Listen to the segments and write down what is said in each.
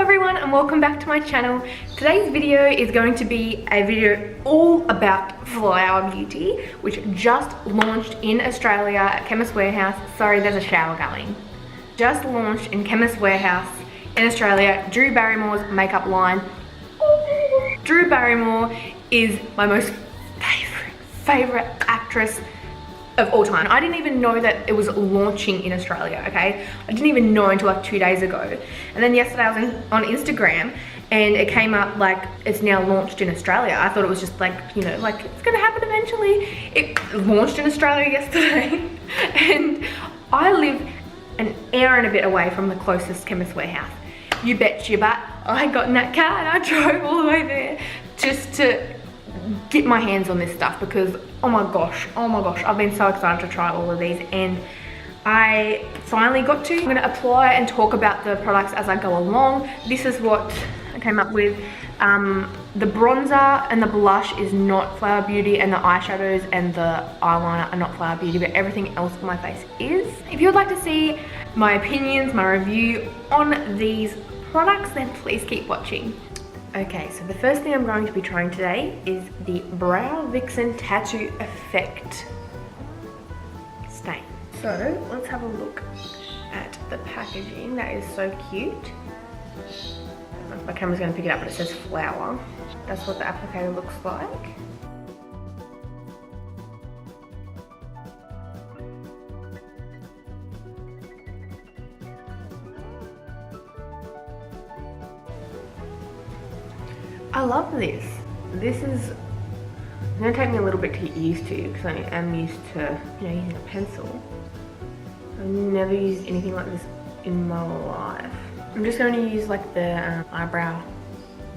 everyone and welcome back to my channel. Today's video is going to be a video all about Flower Beauty, which just launched in Australia at Chemist Warehouse. Sorry, there's a shower going. Just launched in Chemist Warehouse in Australia, Drew Barrymore's makeup line. Drew Barrymore is my most favorite actress of all time. I didn't even know that it was launching in Australia, okay? I didn't even know until like 2 days ago. And then yesterday I was on Instagram and it came up like it's now launched in Australia. I thought it was just like, you know, like it's gonna happen eventually. It launched in Australia yesterday and I live an hour and a bit away from the closest Chemist Warehouse. You bet your butt I got in that car and I drove all the way there just to get my hands on this stuff because oh my gosh, I've been so excited to try all of these and I finally got to. I'm going to apply and talk about the products as I go along. This is what I came up with. The bronzer and the blush is not Flower Beauty, and the eyeshadows and the eyeliner are not Flower Beauty, but everything else for my face is. If you would like to see my opinions, my review on these products, then please keep watching. Okay, so the first thing I'm going to be trying today is the Brow Vixen Tattoo Effect stain. So let's have a look at the packaging. That is so cute. My camera's going to pick it up, but it says flower. That's what the applicator looks like. I love this. This is gonna take me a little bit to get used to because I am used to, you know, using a pencil. I've never used anything like this in my life. I'm just going to use like the eyebrow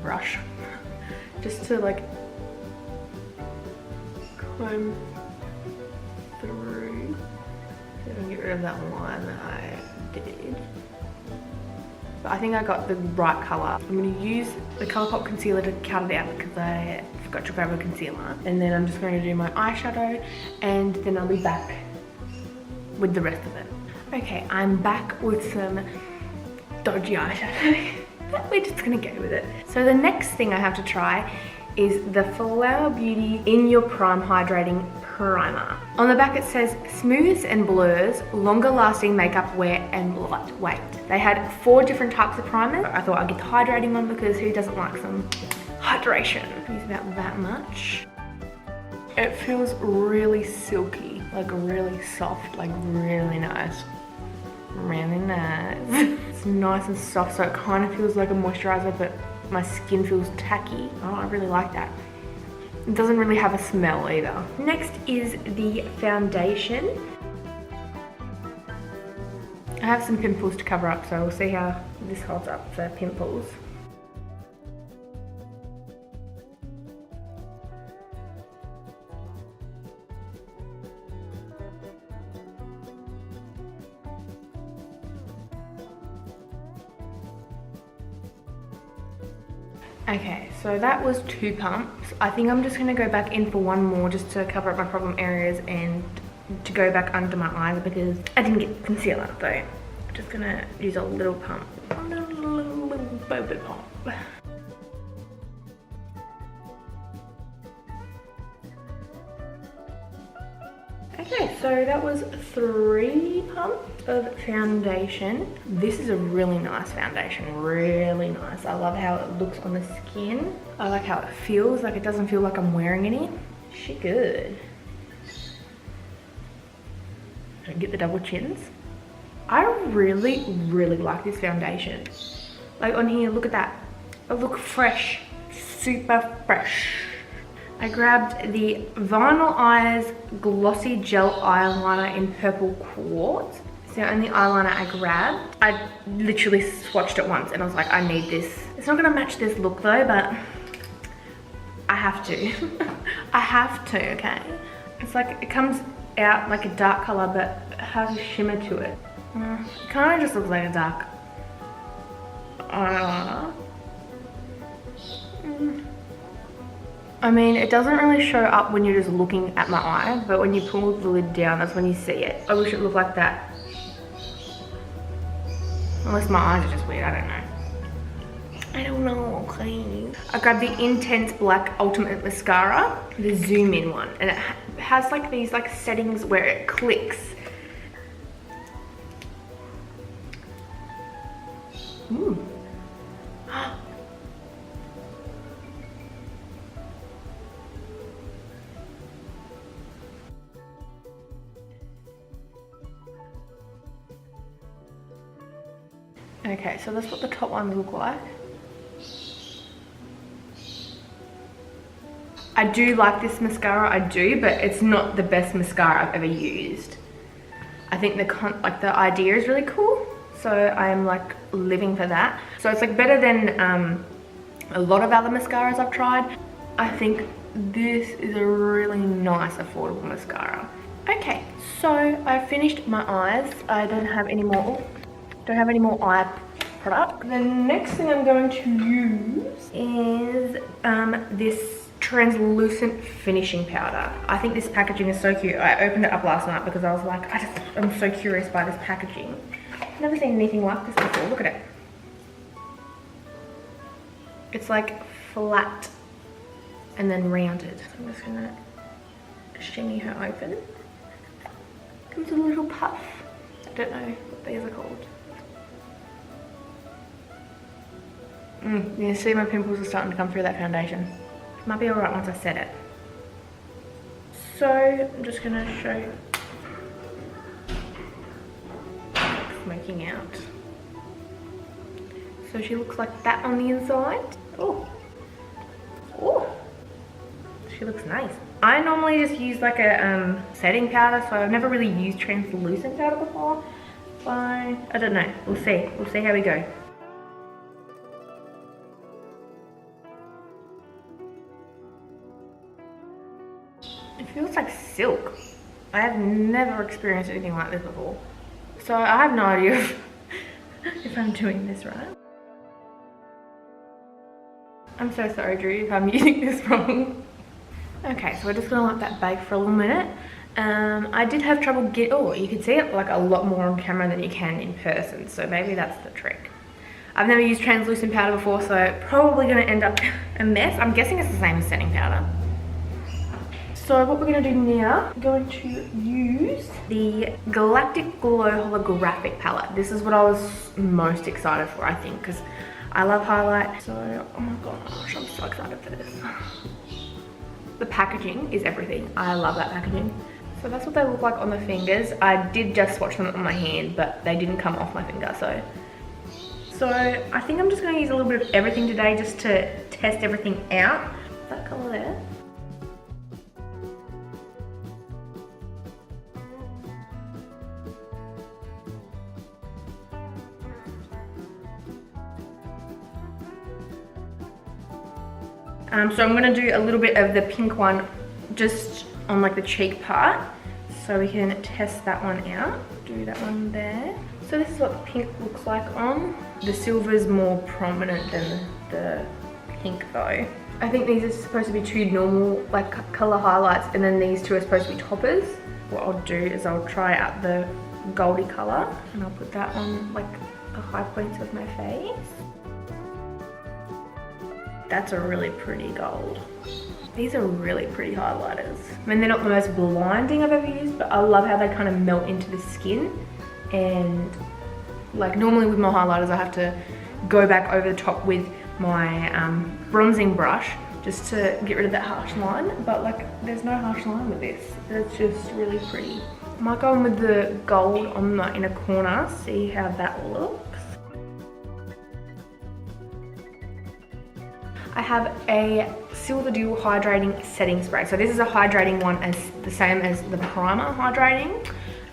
brush just to like comb through and get rid of that line that I did. But I think I got the right colour. I'm going to use the Colourpop concealer to cut it out because I forgot to grab a concealer. And then I'm just going to do my eyeshadow and then I'll be back with the rest of it. Okay, I'm back with some dodgy eyeshadow. We're just going to go with it. So the next thing I have to try is the Flower Beauty In Your Prime Hydrating Primer. On the back it says smooths and blurs, longer lasting makeup wear and lightweight. They had 4 different types of primers. I thought I'd get the hydrating one because who doesn't like some hydration? Use about that much. It feels really silky, like really soft, like really nice. Really nice. It's nice and soft, so it kind of feels like a moisturizer, but my skin feels tacky. Oh, I really like that. It doesn't really have a smell either. Next is the foundation. I have some pimples to cover up, so we'll see how this holds up for pimples. Okay, so that was 2 pumps. I think I'm just gonna go back in for 1 more just to cover up my problem areas and to go back under my eyes because I didn't get concealer, so I'm just gonna use a little pump. A little baby pump. Okay, so that was 3 pumps of foundation. This is a really nice foundation, really nice. I love how it looks on the skin. I like how it feels, like it doesn't feel like I'm wearing any. She good. Don't get the double chins. I really like this foundation. Like on here, look at that. I look fresh, super fresh. I grabbed the Vinyl Eyes Glossy Gel Eyeliner in Purple Quartz. It's the only eyeliner I grabbed. I literally swatched it once and I was like, I need this. It's not gonna match this look though, but I have to. I have to, okay? It's like, it comes out like a dark color, but it has a shimmer to it. It kind of just looks like a dark eyeliner. I mean, it doesn't really show up when you're just looking at my eye, but when you pull the lid down, that's when you see it. I wish it looked like that. Unless my eyes are just weird, I don't know. I don't know, please. I grabbed the Intense Black Ultimate Mascara, the zoom in one, and it has like these like settings where it clicks. Ooh. Okay, so that's what the top ones look like. I do like this mascara, I do, but it's not the best mascara I've ever used. I think the idea is really cool, so I'm like living for that. So it's like better than a lot of other mascaras I've tried. I think this is a really nice affordable mascara. Okay, so I finished my eyes. I don't have any more eye product. The next thing I'm going to use is this translucent finishing powder. I think this packaging is so cute. I opened it up last night because I was like, I'm so curious by this packaging. I've never seen anything like this before. Look at it. It's like flat and then rounded. So I'm just gonna shimmy her open. Comes with a little puff. I don't know what these are called. You can see my pimples are starting to come through that foundation. Might be alright once I set it. So I'm just gonna show you. Smoking out. So she looks like that on the inside. Oh, oh, she looks nice. I normally just use like a setting powder, so I've never really used translucent powder before. So I don't know. We'll see. We'll see how we go. It feels like silk. I have never experienced anything like this before. So I have no idea if I'm doing this right. I'm so sorry, Drew, if I'm using this wrong. Okay, so we're just gonna let that bake for a little minute. I did have trouble you can see it like a lot more on camera than you can in person, so maybe that's the trick. I've never used translucent powder before, so probably gonna end up a mess. I'm guessing it's the same as setting powder. So what we're going to do now, I'm going to use the Galactic Glow Holographic Palette. This is what I was most excited for, I think, because I love highlight. So, oh my gosh, I'm so excited for this. The packaging is everything. I love that packaging. So that's what they look like on the fingers. I did just swatch them on my hand, but they didn't come off my finger, So I think I'm just going to use a little bit of everything today just to test everything out. That colour there. So I'm going to do a little bit of the pink one just on like the cheek part, so we can test that one out. Do that one there. So this is what the pink looks like on. The silver is more prominent than the pink though. I think these are supposed to be two normal like colour highlights, and then these two are supposed to be toppers. What I'll do is I'll try out the goldy colour and I'll put that on like the high points of my face. That's a really pretty gold. These are really pretty highlighters. I mean, they're not the most blinding I've ever used, but I love how they kind of melt into the skin. And like normally with my highlighters, I have to go back over the top with my bronzing brush just to get rid of that harsh line. But like, there's no harsh line with this. It's just really pretty. I might go in with the gold on the inner corner, see how that looks. I have a Silver Dew Hydrating Setting Spray. So this is a hydrating one, as the same as the primer hydrating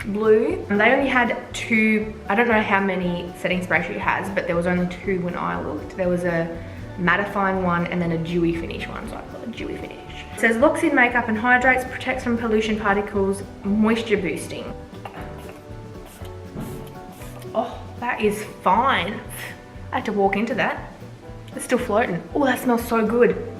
blue. And they only had two, I don't know how many setting spray she has, but there was only two when I looked. There was a mattifying one and then a dewy finish one, so I got a dewy finish. It says locks in makeup and hydrates, protects from pollution particles, moisture boosting. Oh, that is fine. I had to walk into that. It's still floating. Oh, that smells so good.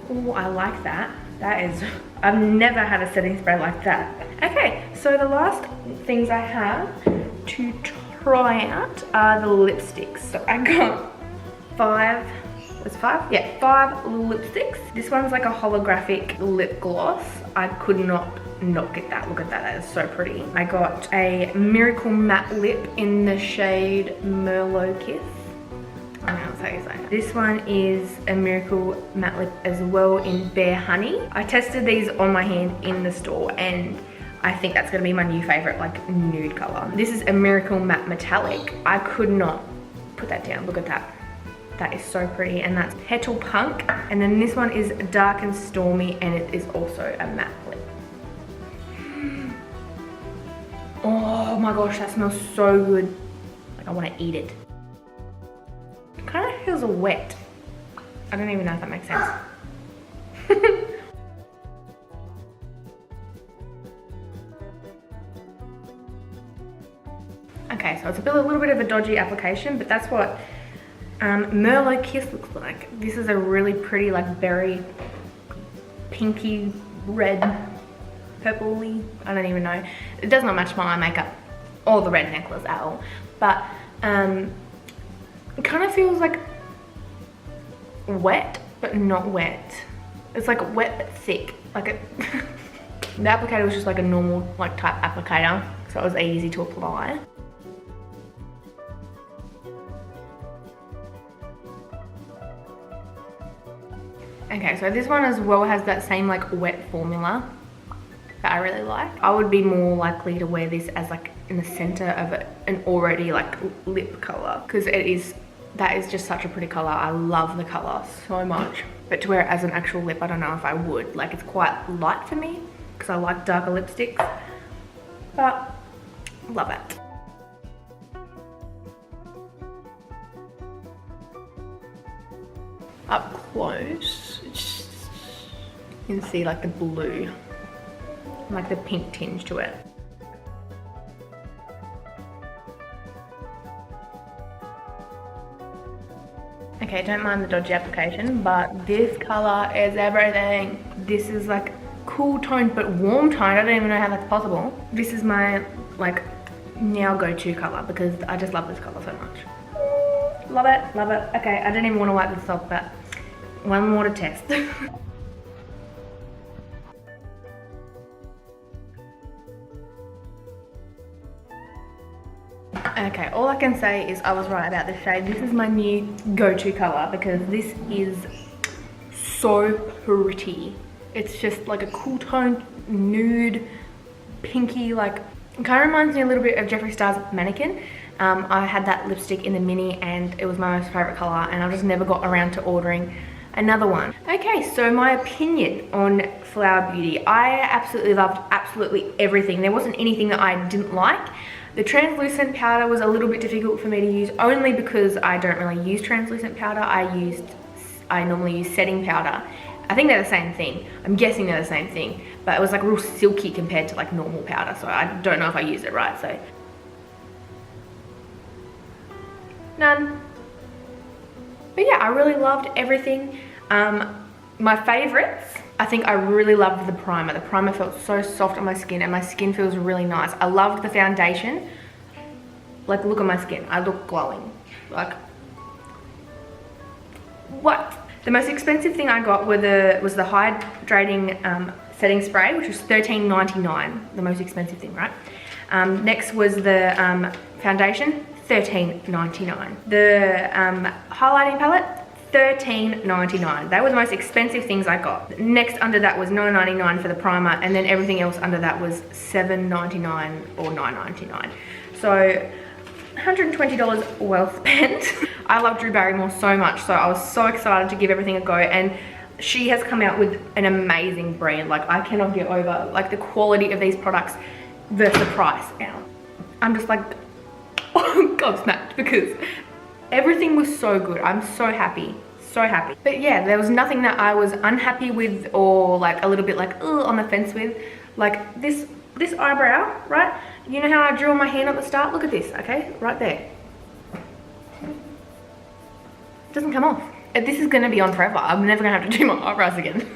Oh, I like that. That is, I've never had a setting spray like that. Okay, so the last things I have to try out are the lipsticks. So I got 5, was 5? Yeah, 5 lipsticks. This one's like a holographic lip gloss. I could not get that. Look at that, that is so pretty. I got a Miracle Matte Lip in the shade Merlot Kiss. I don't know what to say. This one is a Miracle Matte Lip as well in Bare Honey. I tested these on my hand in the store and I think that's gonna be my new favorite, like nude color. This is a Miracle Matte Metallic. I could not put that down. Look at that. That is so pretty, and that's Petal Punk. And then this one is Dark and Stormy, and it is also a matte lip. Oh my gosh, that smells so good. Like I want to eat it. It kind of feels wet. I don't even know if that makes sense. Okay, so it's a little bit of a dodgy application, but that's what Merlot Kiss looks like. This is a really pretty, like berry, pinky, red, purpley, I don't even know. It does not match my eye makeup or the red necklace at all, but it kind of feels like wet, but not wet. It's like wet but thick. Like it the applicator was just like a normal like type applicator, so it was easy to apply. Okay, so this one as well has that same like wet formula that I really like. I would be more likely to wear this as like in the center of an already like lip color, because that is just such a pretty color. I love the color so much. But to wear it as an actual lip, I don't know if I would. Like it's quite light for me because I like darker lipsticks, but love it. Up close, you can see like the blue, like the pink tinge to it. Okay, don't mind the dodgy application, but this color is everything. This is like cool toned but warm toned. I don't even know how that's possible. This is my like now go-to color because I just love this color so much. Love it, love it. Okay, I don't even want to wipe this off, but one more to test. Okay, all I can say is I was right about this shade. This is my new go-to color because this is so pretty. It's just like a cool tone, nude, pinky, like it kind of reminds me a little bit of Jeffree Star's Mannequin. I had that lipstick in the mini and it was my most favorite color, and I just never got around to ordering another one. Okay, so my opinion on Flower Beauty. I absolutely loved absolutely everything. There wasn't anything that I didn't like. The translucent powder was a little bit difficult for me to use, only because I don't really use translucent powder. I normally use setting powder. I think they're the same thing. I'm guessing they're the same thing, but it was like real silky compared to like normal powder, so I don't know if I used it right, so. None. But yeah, I really loved everything. My favorites, I think I really loved the primer. The primer felt so soft on my skin and my skin feels really nice. I loved the foundation. Like look at my skin, I look glowing. Like, what? The most expensive thing I got was the hydrating setting spray, which was $13.99, the most expensive thing, right? Next was the foundation, $13.99. The highlighting palette, $13.99. They were the most expensive things I got. Next under that was $9.99 for the primer, and then everything else under that was $7.99 or $9.99. So $120 well spent. I love Drew Barrymore so much, so I was so excited to give everything a go, and she has come out with an amazing brand. Like I cannot get over like the quality of these products versus the price. Now I'm just like gobsmacked because everything was so good. I'm so happy, so happy. But yeah, there was nothing that I was unhappy with or like a little bit like on the fence with. Like this eyebrow, right? You know how I drew on my hand at the start? Look at this, okay? Right there. It doesn't come off. This is gonna be on forever. I'm never gonna have to do my eyebrows again.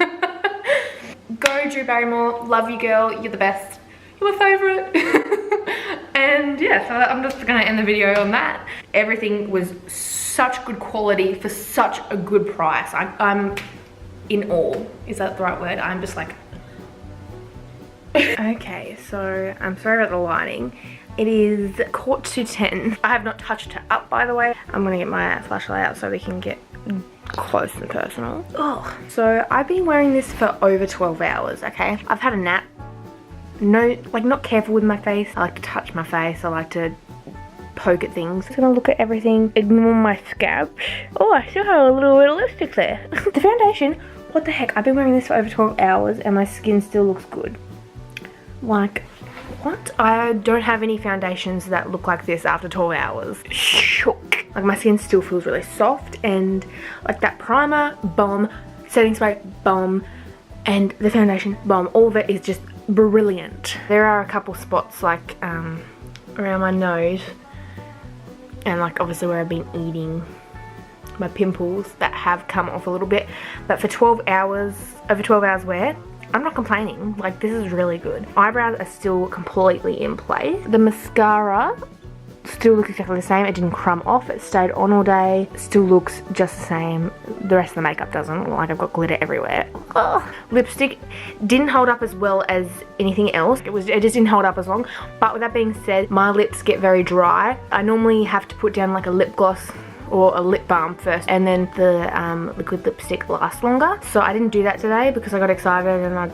Go Drew Barrymore, love you girl, you're the best. You're my favorite. And And yeah, so I'm just gonna end the video on that. Everything was such good quality for such a good price. I'm in awe. Is that the right word? I'm just like... Okay, so I'm sorry about the lighting. It is 9:45. I have not touched her up, by the way. I'm gonna get my flashlight out so we can get close and personal. Oh, so I've been wearing this for over 12 hours, okay? I've had a nap. No, like, not careful with my face. I like to touch my face. I like to poke at things. Just gonna look at everything, ignore my scalp. Oh, I still have a little bit of lipstick there. The foundation, what the heck? I've been wearing this for over 12 hours and my skin still looks good. Like, what? I don't have any foundations that look like this after 12 hours. Shook. Like, my skin still feels really soft, and like that primer, bomb, setting spray, bomb, and the foundation, bomb. All of it is just brilliant. There are a couple spots like around my nose and like obviously where I've been eating, my pimples that have come off a little bit, but for 12 hours, over 12 hours wear, I'm not complaining. Like, this is really good. Eyebrows are still completely in place. The mascara still looks exactly the same. It didn't crumb off. It stayed on all day. Still looks just the same. The rest of the makeup doesn't. Like, I've got glitter everywhere. Ugh. Lipstick didn't hold up as well as anything else. It just didn't hold up as long. But with that being said, my lips get very dry. I normally have to put down like a lip gloss or a lip balm first, and then the liquid lipstick lasts longer. So I didn't do that today because I got excited, and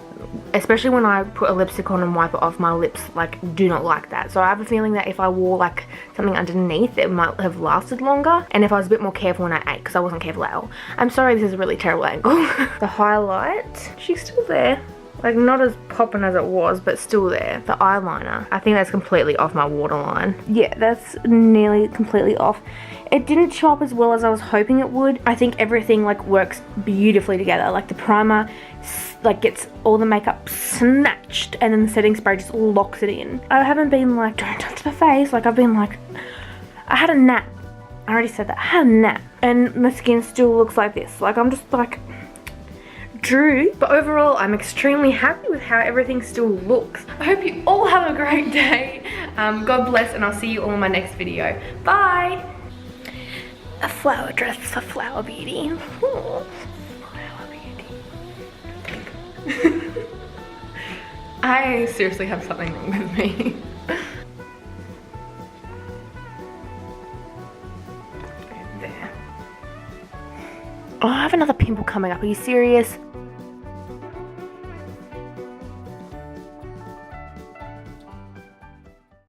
especially when I put a lipstick on and wipe it off, my lips like do not like that. So I have a feeling that if I wore like something underneath, it might have lasted longer, and if I was a bit more careful when I ate, because I wasn't careful at all. I'm sorry, this is a really terrible angle. The highlight, she's still there. Like, not as popping as it was, but still there. The eyeliner, I think that's completely off my waterline. Yeah, that's nearly completely off. It didn't show up as well as I was hoping it would. I think everything like works beautifully together. Like, the primer like gets all the makeup snatched, and then the setting spray just locks it in. I haven't been like, don't touch the face. Like, I've been like, I had a nap. I already said that. I had a nap, and my skin still looks like this. Like, I'm just like... Drew. But overall, I'm extremely happy with how everything still looks. I hope you all have a great day. God bless, and I'll see you all in my next video. Bye. A flower dress for Flower Beauty. Flower Beauty. I seriously have something wrong with me. There. Oh, I have another pimple coming up. Are you serious?